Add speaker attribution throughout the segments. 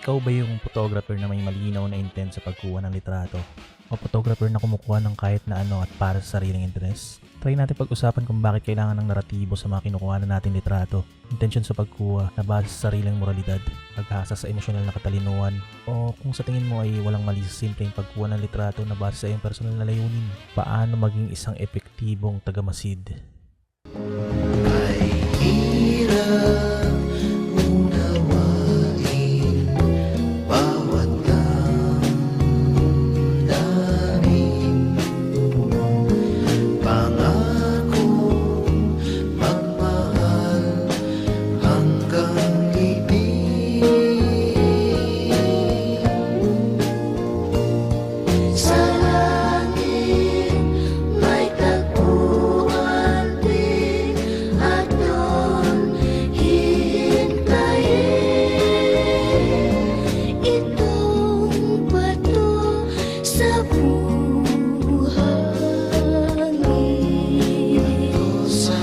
Speaker 1: Ikaw ba yung photographer na may malinaw na intent sa pagkuha ng litrato? O photographer na kumukuha ng kahit na ano at para sa sariling interes? Try natin pag-usapan kung bakit kailangan ng naratibo sa mga kinukuha na nating litrato. Intensyon sa pagkuha na base sa sariling moralidad, pag-asa sa emosyonal na katalinuhan, o kung sa tingin mo ay walang mali sa simpleng pagkuha ng litrato na base sa iyong personal na layunin. Paano maging isang epektibong tagamasid?
Speaker 2: Ay hirap unawain bawat damdamin. Pangako magmahal hanggang ibig. Sa langit may tagpuan din at doon hintayin itong bato sa buhangin. Ito sa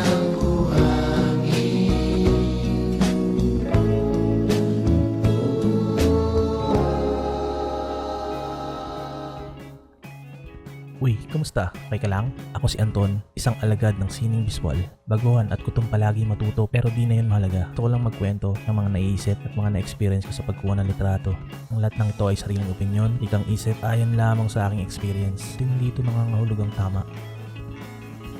Speaker 1: Uy, kumusta? Okay ka lang? Ako si Anton, isang alagad ng sining visual. Baguhan at kutong palagi matuto pero di na yun mahalaga. Gusto ko lang magkwento ng mga naiisip at mga na-experience ko sa pagkuha ng litrato. Ang lahat ng ito ay sariling opinyon, ikang isip ayon lamang sa aking experience. Hindi dito nangangahulog ang tama.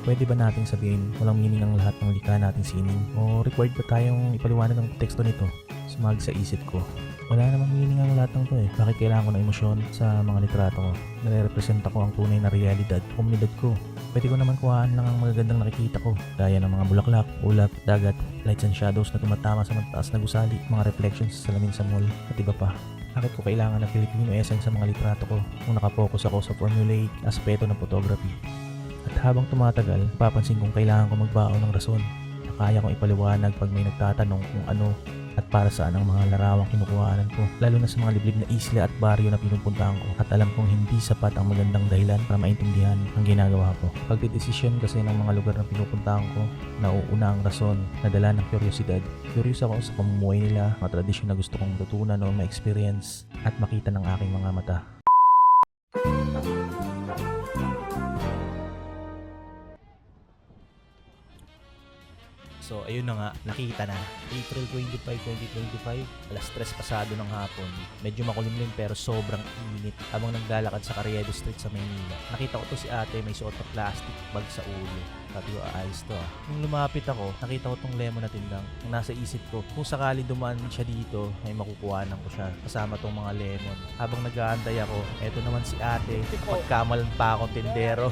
Speaker 1: Pwede ba nating sabihin walang meaning ang lahat ng likha nating sining? O required ba tayong ipaliwanag ang teksto nito? Sumagi sa isip ko. Wala namang meaning ang lahat ng to eh. Bakit kailangan ko ng emosyon sa mga litrato ko? Nare-represent ako ang tunay na realidad, komunidad ko. Pwede ko naman kuhaan lang ang magagandang nakikita ko. Gaya ng mga bulaklak, ulap, dagat, lights and shadows na tumatama sa mataas na gusali, mga reflections sa salamin sa mall, at iba pa. Bakit ko kailangan ng Filipino essence sa mga litrato ko kung nakapokus ako sa formulaic aspeto ng photography? At habang tumatagal, papansin kong kailangan ko magbaon ng rason na kaya kong ipaliwanag pag may nagtatanong kung ano at para saan ang mga larawang kinukuhaan ko, lalo na sa mga liblib na isla at baryo na pinupuntahan ko, at alam kong hindi sapat ang magandang dahilan para maintindihan ang ginagawa ko. Pagdedesisyon kasi ng mga lugar na pinupuntahan ko, nauuna ang rason na dala ng kuryosidad. Curious ako sa pamumuhay nila, mga tradisyon na gusto kong matutunan o ma-experience at makita ng aking mga mata. So ayun na nga, nakita na. April 25, 2025, alas 3 pasado ng hapon. Medyo makulimlim pero sobrang init habang naglalakad sa Carriedo Street sa Maynila. Nakita ko to si ate may suot na plastic bag sa ulo. Sabi ko, ayos to ah. Nung lumapit ako, nakita ko tong lemon na tindang. Ang nasa isip ko, kung sakali dumaan siya dito, may makukuhanan ko siya. Kasama tong mga lemon. Habang nag-aantay ako, eto naman si ate. Pagkamalan pa akong tindero.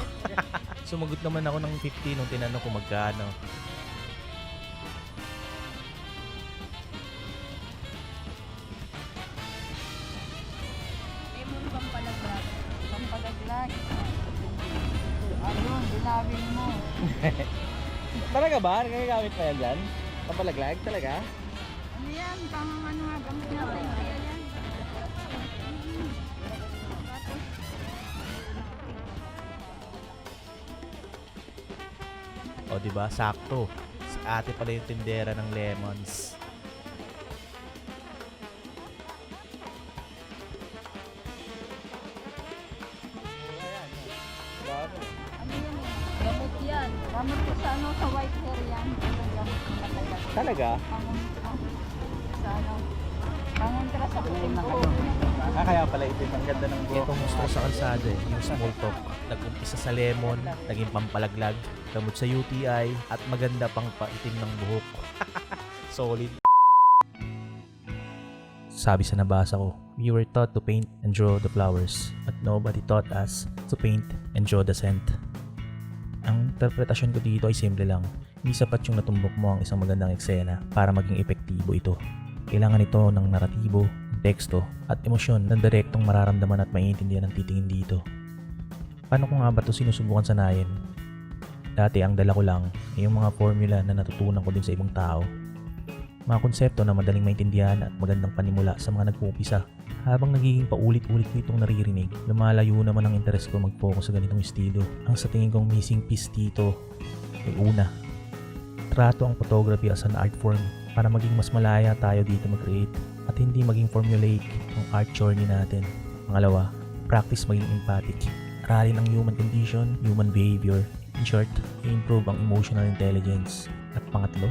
Speaker 1: Sumagot naman ako ng 50 nung tinanong ko magkano.
Speaker 3: Lemon pampalaglag. Pampalaglag. Ayun, dinawin mo.
Speaker 4: Talaga ba? Nagagamit pa yan dyan? Pampalaglag talaga?
Speaker 3: Ano yan? Pang ano nga, gamit natin. Kaya yan.
Speaker 1: O diba, sakto. Si ate pala yung tindera ng lemons.
Speaker 3: Ano yan eh? Gamot yan. Gamot ko sa ano, sa white hair yan. Ano, gamot ko na talaga.
Speaker 4: Talaga?
Speaker 3: Sa ano, pangontra sa puting buhok.
Speaker 4: Kaya pala ito ang ganda ng buhok.
Speaker 1: Itong gusto ko sa kalsada eh, yung small talk. Nag-umpisa sa lemon, naging pampalaglag, gamot sa UTI, at maganda pang paitim ng buhok. Solid. Sabi sa nabasa ko, we were taught to paint and draw the flowers, but nobody taught us to paint and draw the scent. Ang interpretasyon ko dito ay simple lang. Hindi sapat yung natumbok mo ang isang magandang eksena para maging epektibo ito. Kailangan ito ng naratibo, teksto, at emosyon na direktong mararamdaman at maiintindihan ng titingin dito. Paano ko nga ba ito sinusubukan sanayin? Dati ang dala ko lang ay yung mga formula na natutunan ko din sa ibang tao. Mga konsepto na madaling maintindihan at magandang panimula sa mga nag-uumpisa. Habang nagiging paulit-ulit ko itong naririnig, lumalayo naman ang interes ko mag-focus sa ganitong estilo. Ang sa tingin kong missing piece dito ay una, trato ang photography as an art form para maging mas malaya tayo dito mag-create at hindi maging formulaic. ang art journey natin. Pangalawa, practice maging empathic. Aralin ang human condition, human behavior. In short, i-improve ang emotional intelligence. At pangatlo,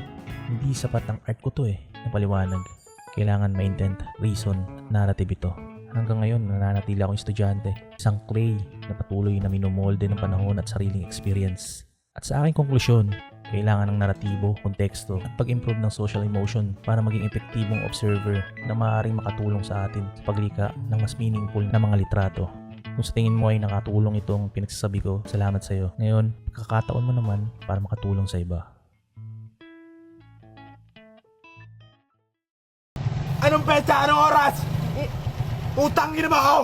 Speaker 1: hindi sapat ang art ko to na paliwanag. Kailangan may intent, reason, at narrative ito. Hanggang ngayon, nananatili akong estudyante. Isang clay na patuloy na minumolde ng panahon at sariling experience. At sa aking konklusyon, kailangan ng naratibo, konteksto, at pag-improve ng social emotion para maging epektibong observer na maaaring makatulong sa atin sa paglika ng mas meaningful na mga litrato. Kung sa tingin mo ay nakatulong itong pinagsasabi ko, salamat sa iyo. Ngayon, pagkakataon mo naman para makatulong sa iba.
Speaker 5: Anong petsa? Anong oras? Utang ina mo ako!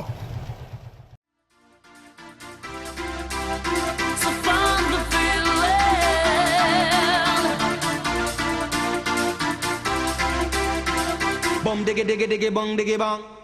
Speaker 2: So find the feeling.
Speaker 5: Bom diggy diggy diggy bong diggy bong.